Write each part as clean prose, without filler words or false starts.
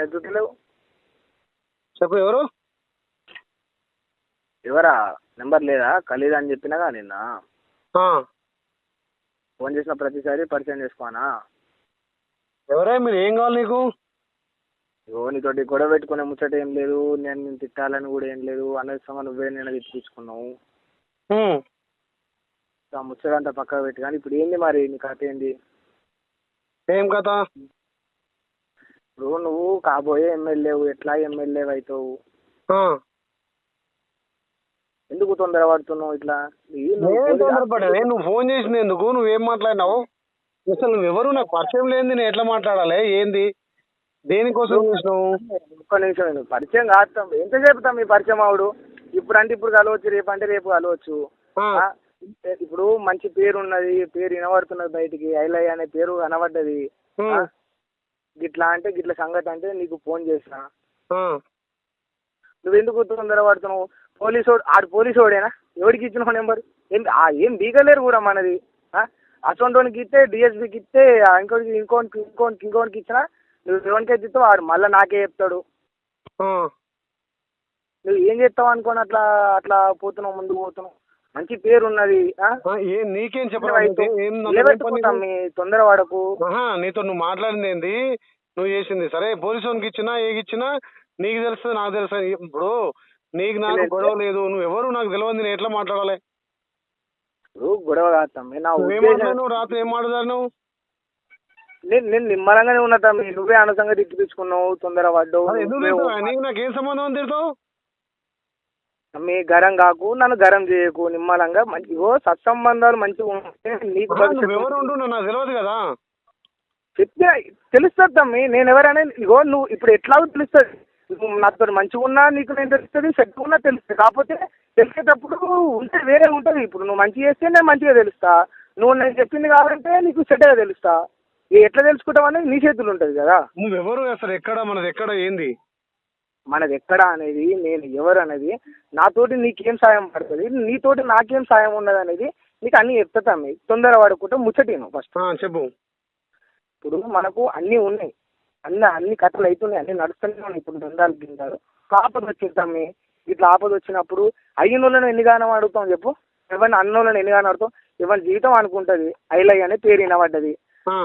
Phone ఎత్తుతలేవు. చెప్పు ఎవరు? ఎవరా? నెంబర్ లేదా? ఖలీద్ అని చెప్పినాగా నిన్న. ఫోన్ చేసిన ప్రతిసారి పరిచయం చేసుకోనా? ఎవరే మీరు? ఏం కావాలి నీకు? నీతోటి గొడవ పెట్టుకునే ముచ్చట ఏం లేదు, నేను తిట్టాలని కూడా ఏం లేదు. అనవసరంగా నువ్వే నేను తిట్టించుకున్నావు. ఆ ముచ్చట అంతా పక్కకు పెట్టి, కానీ ఇప్పుడు ఏంది మరి నీ కథ ఏంది? ఏం కథ? ఇప్పుడు నువ్వు కాబోయే ఎమ్మెల్యేవు, ఎట్లా ఎమ్మెల్యేవు అవుతావు? ఎందుకు తొందర పడుతున్నావు ఇట్లా? నువ్వు ఫోన్ చేసింది ఎందుకు? నువ్వేం మాట్లాడినావు? అసలు నువ్వెవరు? నాకు పరిచయం లేనిది నేను ఎట్లా మాట్లాడాలి? ఏంది? దేనికోసం చేసినావు? ఒక్క నిమిషం, పరిచయం కాస్తాం. ఎంత చెప్తాం మీ పరిచయం ఆవిడు? ఇప్పుడు అంటే ఇప్పుడు కలవచ్చు, రేపు అంటే రేపు కలవచ్చు. ఇప్పుడు మంచి పేరు ఉన్నది, పేరు వినబడుతున్నది బయటికి, ఐలయ్య అనే పేరు కనబడ్డది. గిట్లా అంటే గిట్ల సంగతి అంటే నీకు ఫోన్ చేసిన. నువ్వెందుకు తొందర పడుతున్నావు? పోలీసోడేనా? ఎవరికి ఇచ్చినావు నెంబర్? ఏం బీగలేరు కూడా మనది. అసొంటోనికి ఇస్తే, డిఎస్పీకి ఇస్తే, ఇంకోనికి ఇచ్చినా నువ్వు ఎవరికైతే ఇస్తావు వాడు మళ్ళీ నాకే చెప్తాడు. నువ్వు ఏం చేస్తావు అనుకోని అట్లా అట్లా పోతున్నావు, ముందుకు పోతున్నావు. మంచి పేరు ఉన్నది. నీకేం చెప్పాలి? మీ తొందర వాడకు. నీతో నువ్వు మాట్లాడింది ఏంది? నువ్వు చేసింది సరే. పోలీసు వానికి ఇచ్చినా ఏగిచ్చినా నీకు తెలుస్తుంది, నాకు తెలుసు. ఇప్పుడు నీకు నాకు గొడవ లేదు. నువ్వు ఎవరు నాకు తెలియదు, నేను ఎట్లా మాట్లాడాలి? గొడవ కాదు. నువ్వు రాత్రి ఏం మాట్లాడారు? నువ్వు నేను నిమ్మలంగానే ఉన్నా తమ్మి. నువ్వే అనసంగా తిప్పించుకున్నావు, తొందర పడ్డావు. నీకు నాకేం సంబంధం అని తిడతావు? మీ గరం కాకు, నన్ను గరం చేయకు. నిమ్మలంగా మంచిగో సత్సంబంధాలు మంచిగా ఉంటే నీకు ఎవరు ఉంటున్నా నాకు తెలియదు కదా. చెప్తే తెలుస్తుంది తమ్మి నేను ఎవరైనా. ఇగో నువ్వు ఇప్పుడు ఎట్లాగో తెలుస్తుంది. నువ్వు నాతో మంచిగా ఉన్నా నీకు నేను తెలుస్తుంది, సెట్ ఉన్నా తెలుస్తుంది. కాకపోతే తెలిసేటప్పుడు ఉంటే వేరే ఉంటుంది. ఇప్పుడు నువ్వు మంచిగా చేస్తే నేను మంచిగా తెలుస్తా, నువ్వు నేను చెప్పింది కావాలంటే నీకు సెట్గా తెలుస్తా. ఎట్లా తెలుసుకుంటావు అనేది నీ చేతులు ఉంటుంది కదా. నువ్వెవరు అసలు? ఎక్కడ మనది? ఎక్కడ? ఏంది మనది? ఎక్కడ అనేది, నేను ఎవరు అనేది, నాతోటి నీకేం సాయం పడుతుంది, నీతోటి నాకేం సాయం ఉన్నది అనేది నీకు అన్ని చెప్తా. మీ తొందర పడుకుంటే ముచ్చటేను ఫస్ట్ చెప్పు. ఇప్పుడు మనకు అన్నీ ఉన్నాయి, అన్ని కథలు అవుతున్నాయి, అన్ని నడుస్తూనే ఉన్నాయి. ఇప్పుడు దందాలు గిందాలు ఆపద వచ్చింది. ఇట్లా ఆపద వచ్చినప్పుడు అయిన వాళ్ళని ఎన్నిగానో అడుగుతాం చెప్పు. ఎవరిని అన్నోళ్ళని ఎన్నిగానో అడుగుతాం. ఎవరి జీవితం అనుకుంటుంది ఐలయ్య అనే పేరు వినబడ్డది.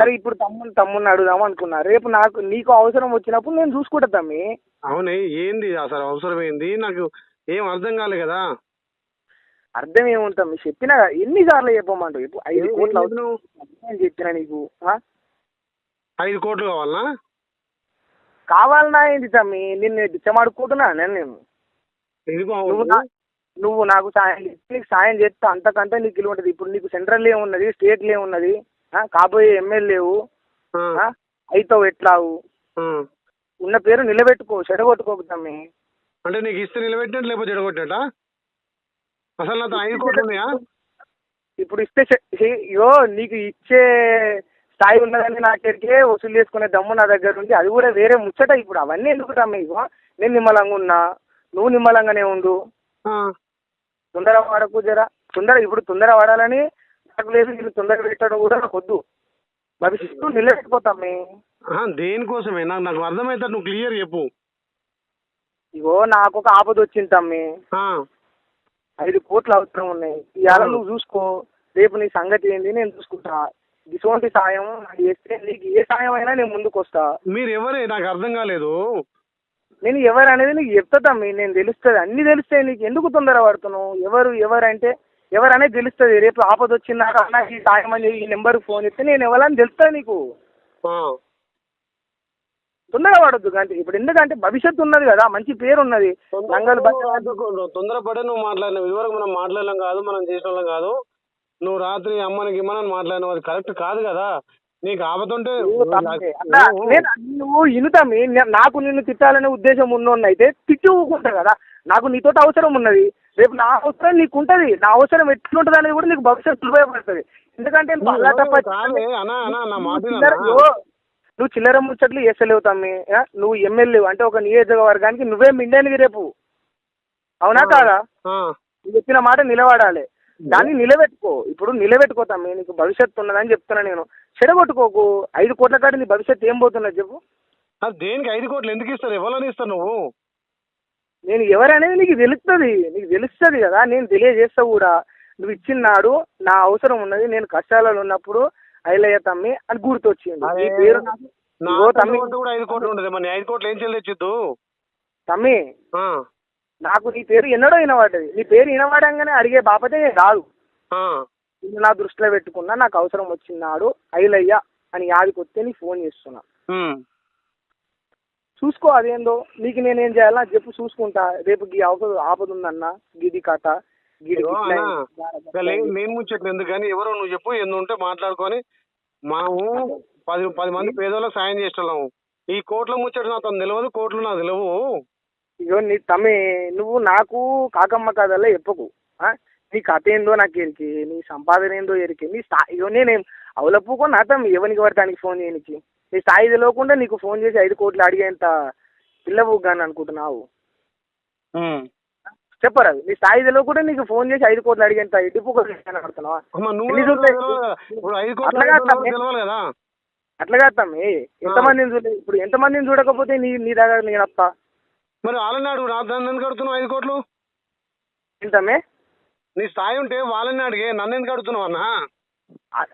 సరే ఇప్పుడు తమ్ముని అడుగుదాం అనుకున్నా. రేపు నీకు అవసరం వచ్చినప్పుడు నేను చూసుకుంటా తమ్మి. అవునే, ఏంది అసలు అవసరం ఏంది? నాకు ఏం అర్థం కాలే కదా. అర్థం ఏముంటాం? మీకు చెప్పినా ఎన్నిసార్లు చెప్పమంటావు? ఇప్పుడు 5 కోట్లు అవసరం అని చెప్పినా నీకు. 5 కోట్లు కావాలనా? కావాలన్నా ఏంటి తమ్మి? నిన్ను బిచ్చమాడుకుంటున్నా నేను. నువ్వు నాకు సాయం చేస్తే నీకు సాయం చేస్తా, అంతకంటే నీకు ఇల్లు ఉంటుంది. ఇప్పుడు నీకు సెంట్రల్ ఏమున్నది, స్టేట్లో ఏమున్నది, కాబోయే ఎమ్మెల్యేవు అయితావు. ఎట్లావు ఉన్న పేరు నిలబెట్టుకో, చెడగొట్టుకోకు తమ్మి. అంటే నీకు ఇస్తే నిలబెట్టినట్టు, లేకపోతే చెడగొట్టా? అసలు నాతో 5 కోట్లు ఉన్నాయా? ఇప్పుడు ఇస్తే నీకు ఇచ్చే స్థాయి ఉన్నదని నా దగ్గరికే వసూలు చేసుకునే దమ్ము నా దగ్గర ఉంది. అది కూడా వేరే ముచ్చట. ఇప్పుడు అవన్నీ ఎందుకు తమ్మి? నేను నిమ్మలంగా ఉన్నా, నువ్వు నిమ్మలంగానే ఉండు. తొందర వాడకు జరా. ఇప్పుడు తొందర వాడాలని నాకు లేదు. నేను తొందర పెట్టడం కూడా నాకు వద్దు. భవిష్యత్తు నిలబెట్టుకోతామ్మి. దేనికోసమే నాకు అర్థమైతే నువ్వు క్లియర్ చెప్పు. నాకు ఒక ఆపద వచ్చింది తమ్మి. 5 కోట్లు అవసరం ఉన్నాయి. ఇవాళ నువ్వు చూసుకో, రేపు నీ సంగతి ఏంది నేను చూసుకుంటా. ఇటువంటి సాయం నాకు చేస్తే నీకు ఏ సాయం అయినా నేను ముందుకు వస్తా. మీరు ఎవరే? నాకు అర్థం కాలేదు. నేను ఎవరు అనేది నీకు చెప్తా తమ్మి. నేను తెలుస్తుంది, అన్ని తెలుస్తాయి. నీకు ఎందుకు తొందర పడుతున్నావు? ఎవరంటే ఎవరనేది తెలుస్తుంది. రేపు ఆపద వచ్చిందాక నాకు ఈ సాయం అని ఈ నెంబర్కి ఫోన్ చేస్తే నేను ఎవరని తెలుస్తుంది నీకు. తొందర పడద్దు కానీ. ఇప్పుడు ఎందుకంటే భవిష్యత్తు ఉన్నది కదా, మంచి పేరు ఉన్నది. తొందరపడే నువ్వు మాట్లాడినావు. ఇదివరకు మనం మాట్లాడలేం కాదు, మనం చేసిన వాళ్ళం కాదు. నువ్వు రాత్రి అమ్మనికి ఇమ్మని మాట్లాడినావు, అది కరెక్ట్ కాదు కదా. నీకు ఆపతుంటే నువ్వు ఇనుతామి. నాకు నిన్ను తిట్టాలనే ఉద్దేశం ఉన్నోన్ని అయితే తిట్టి ఊకుంటా కదా. నాకు నీతో అవసరం ఉన్నది. రేపు నా అవసరం నీకు ఉంటుంది. నా అవసరం ఎట్లుంటుంది అనేది కూడా నీకు భవిష్యత్తు ఉపయోగపడుతుంది. ఎందుకంటే నువ్వు చిల్లర ముచ్చట్లు చేస్తలేవు తమ్మి. నువ్వు ఎమ్మెల్యే అంటే ఒక నియోజకవర్గానికి నువ్వే మిండేనివి రేపు. అవునా కాదా? నువ్వు చెప్పిన మాట నిలబడాలి. దాన్ని నిలబెట్టుకో. ఇప్పుడు నిలబెట్టుకో తమ్మి. నీకు భవిష్యత్తు ఉన్నదని చెప్తున్నా నేను. చెడగొట్టుకోకు. 5 కోట్ల కాడి నీ భవిష్యత్తు ఏం పోతున్నది చెప్పు. అది దేనికి 5 కోట్లు ఎందుకు ఇస్తారు? ఎవరని ఇస్తారు నువ్వు? నేను ఎవరనేది నీకు తెలుస్తుంది కదా, నేను తెలియజేస్తా కూడా. నువ్వు ఇచ్చినాడు, నా అవసరం ఉన్నది, నేను కష్టాలలో ఉన్నప్పుడు ఐలయ్య తమ్మి అని గుర్తొచ్చింది. నీ పేరు నాకు ఇగో తమ్మి కూడా 5 కోట్లు ఉండదు. మరి 5 కోట్లు ఏం చెల్లించొద్దు తమ్మి. నాకు నీ పేరు ఎన్నడో వినబడ్డది. నీ పేరు వినబడంగానే అడిగే బాపతే రాదు. నేను నా దృష్టిలో పెట్టుకున్నా, నాకు అవసరం వచ్చినాడు ఐలయ్య అని యాదికొస్తే నీ ఫోన్ చేస్తున్నా. చూసుకో అదేందో. నీకు నేనేం చేయాలా చెప్పు, చూసుకుంటా. రేపు గీ ఆపద ఉందన్న, గిది కథ గిడి నేను ముచ్చట్లు ఎందుకు కానీ ఎవరో నువ్వు చెప్పు. ఎందు ఉంటే మాట్లాడుకొని మనము 10 మంది పేదోళ్ళకి సాయం చేస్తున్నాము. ఈ కోట్ల ముచ్చట నాకు తెలియదు, కోట్లు నాకు తెలియవు. ఇగో నీ తమ్మి, నువ్వు నాకు కాకమ్మ కథల్లో చెప్పకు. నీ కథ ఏందో నాకు ఎరికి, నీ సంపాదన ఏందో ఎరికి, నీ స్థాయి. ఇగో నేనేం అవలప్పుకో నా తమ్మి ఎవరికి పడటానికి ఫోన్ చేయనికి. నీ స్థాయి తెలియకుండా నీకు ఫోన్ చేసి 5 కోట్లు అడిగేంత పిల్లవుగాని అనుకుంటున్నావు? చెప్పరా? నీ స్థాయి తెలియకుండా నీకు ఫోన్ చేసి 5 కోట్లు అడిగేంత డిప్పు పడుతున్నావా? అట్లా కాదు తమ్మి. ఎంతమందిని చూడలేదు ఇప్పుడు, ఎంతమందిని చూడకపోతే నీ దగ్గర నేను వస్తా. మరి వాళ్ళని అడుగు, నన్ను ఎందుకు అడుగుతున్నావు 5 కోట్లు? ఏంటమ్మే? నీ స్థాయి ఉంటే వాళ్ళని అడిగే, నన్ను ఎందుకు అడుగుతున్నావు అన్న?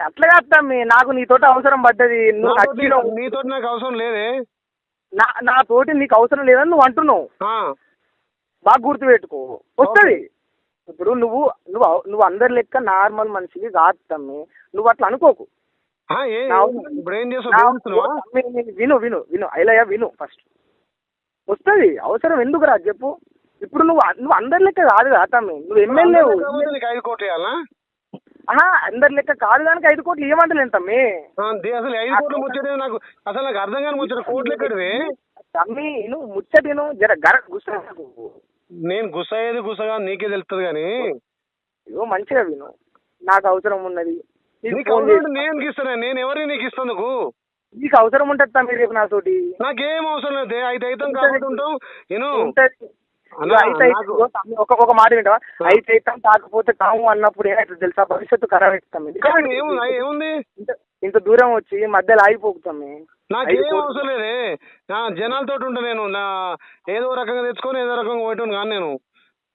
అట్లా కాదు తమ్మి, నాకు నీతోటి అవసరం పడ్డది. నువ్వు నీతోటి నాకు అవసరం లేదే. నా తోటి నీకు అవసరం లేదని నువ్వు అంటున్నావు. బాగా గుర్తుపెట్టుకో, వస్తుంది. ఇప్పుడు నువ్వు అందరి లెక్క నార్మల్ మనిషివి కాదు తమ్మి, నువ్వు అట్లా అనుకోకు. విను ఐలయ్య, విను ఫస్ట్. వస్తుంది అవసరం, ఎందుకు రా చెప్పు. ఇప్పుడు నువ్వు అందరి లెక్క కాదు కదా తమ్మి, నువ్వు ఎమ్మెల్యే. అందరి లెక్క కాదు దానికి 5 కోట్లు ఇవ్వమంటలేను తమ్మి. అసలు 5 కోట్లు ముచ్చటే నాకు అసలు నాకు అర్థం కాని ముచ్చట. కోట్లు ఎక్కడివి తమ్మి? నువ్వు ముచ్చటిను జర గర గుస్సా. నేను గుస్సయ్యేది గుస్సగా నీకే తెలుస్తుంది కానీ ఇగో మంచిగా విను. నాకు అవసరం ఉన్నది, నేను ఇస్తాను. నేను ఎవరికి నీకు ఇస్తాను? నీకు అవసరం ఉంటుంది తమ్మి రేపు నాతోటి. నాకేం అవసరం లేదు. 5 అవుతాం కాబట్టి ఉంటాం. ఒక మాట వింటావా? 5 అవుతాం కాకపోతే కాము అన్నప్పుడు ఏమైతే తెలుసా, భవిష్యత్తు ఖరాబ్ అవుతాం. ఏముంది ఇంత దూరం వచ్చి మధ్యలో ఆగిపోతాం. నాకేం అవసరం లేదే. జనాలతో ఉంటా నేను. ఏదో రకంగా తెచ్చుకొని ఏదో రకంగా పోయటం కానీ నేను.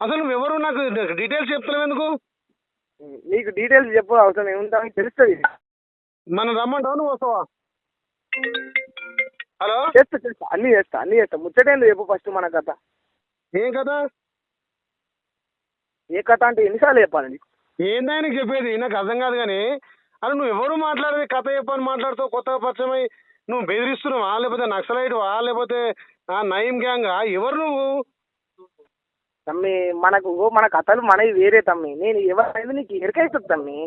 అసలు నువ్వు ఎవరు నాకు డీటెయిల్స్ చెప్తున్నావు ఎందుకు? నీకు డీటెయిల్స్ చెప్పు, అవసరం ఏముందా తెలుస్తుంది. మనం రమ్మంటావు, నువ్వు వస్తావా? హలో, చేస్తా అన్ని చేస్తా. ముచ్చటేందో చెప్పు ఫస్ట్. మన కథ ఏం కథ? ఏ కథ అంటే ఎన్నిసార్లు చెప్పాలి నీకు? ఏందా నీకు చెప్పేది? నాకు అర్థం కాదు కానీ అరే నువ్వు ఎవరు మాట్లాడేది? కథ చెప్పని మాట్లాడుతావు. కొత్తగా పరిచయమై నువ్వు బెదిరిస్తున్నావా, లేకపోతే నక్సలైట్వా, లేకపోతే నయీం గ్యాంగా? ఎవరు నువ్వు? తమ్మి మన కథలు మనవి వేరే తమ్మి. నేను ఎవరైనా నీకు ఎరకైతుంది తమ్మి.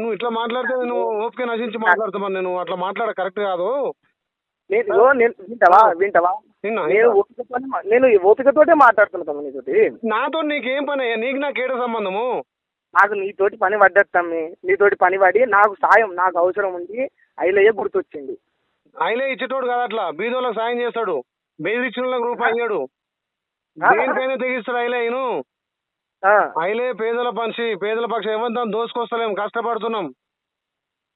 నువ్వు ఇట్లా మాట్లాడితే నువ్వు ఓపిక నశించి మాట్లాడుతామని. నేను అట్లా మాట్లాడ కరెక్ట్ కాదు. వింటావా? నేను ఓపికతోటే మాట్లాడుతున్నా తమ్మి నీతోటి. నాతో నీకేం పని? నీకు నాకేడ సంబంధము? నాకు నీతోటి పని పడ్డది తమ్మి. నీతోటి పని పడి నాకు సాయం, నాకు అవసరం ఉంది. ఐలయ్య గుర్తొచ్చింది. ఐలయ్య ఇచ్చేటోడు కాదు, అట్లా బీదోళ్ళకి సాయం చేస్తాడు. బెదిరించిన రూపాయి అయ్యాడు. దేనికైనా తెగిస్తాడు ఐలయ్యను. ఐలయ్య పేదల మనిషి, పేదల పక్షం. ఏమంతా దోసుకొస్తలేం, కష్టపడుతున్నాం,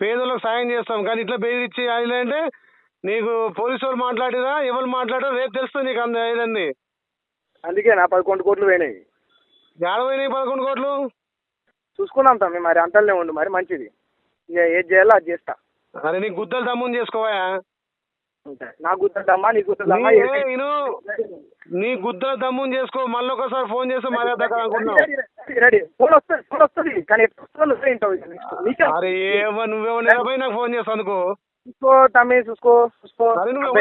పేదలకు సాయం చేస్తాం. కానీ ఇట్లా బెదిరించి ఐలయ్య అంటే నీకు పోలీసు వాళ్ళు మాట్లాడిరా, ఎవరు మాట్లాడారు రేపు తెలుస్తుంది నీకు. ఏదండి అందుకే నా 11 కోట్లు పోయినాయి. ఏడ పోయినాయి 11 కోట్లు? చూసుకున్నాం తమ్మి. మరి అంతలే ఉండు, మరి మంచిది. ఇక ఏది చేయాలో అది చేస్తా. అరే నీ గుద్దలు దమ్ముని చేసుకోవా? నా గుద్దలు దమ్మా, నీ గుద్దలు దమ్మా. నీ గుద్దల దమ్ముని చేసుకో. మళ్ళీ ఒకసారి ఫోన్ చేస్తే మర్యాద అనుకుంటున్నావు. రెడీ. ఫోన్ వస్తుంది కానీ అరే నువ్వేమో నిలబడి నాకు ఫోన్ చేస్తా అనుకో. చూసుకో తమ్మి, చూసుకో. నువ్వు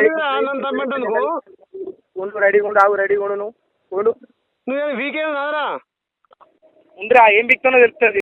రెడీగా ఉండు. నువ్వేమో వీకేం రాదురా. ఉందిరా, ఏం బిక్తానో తెలుస్తుంది.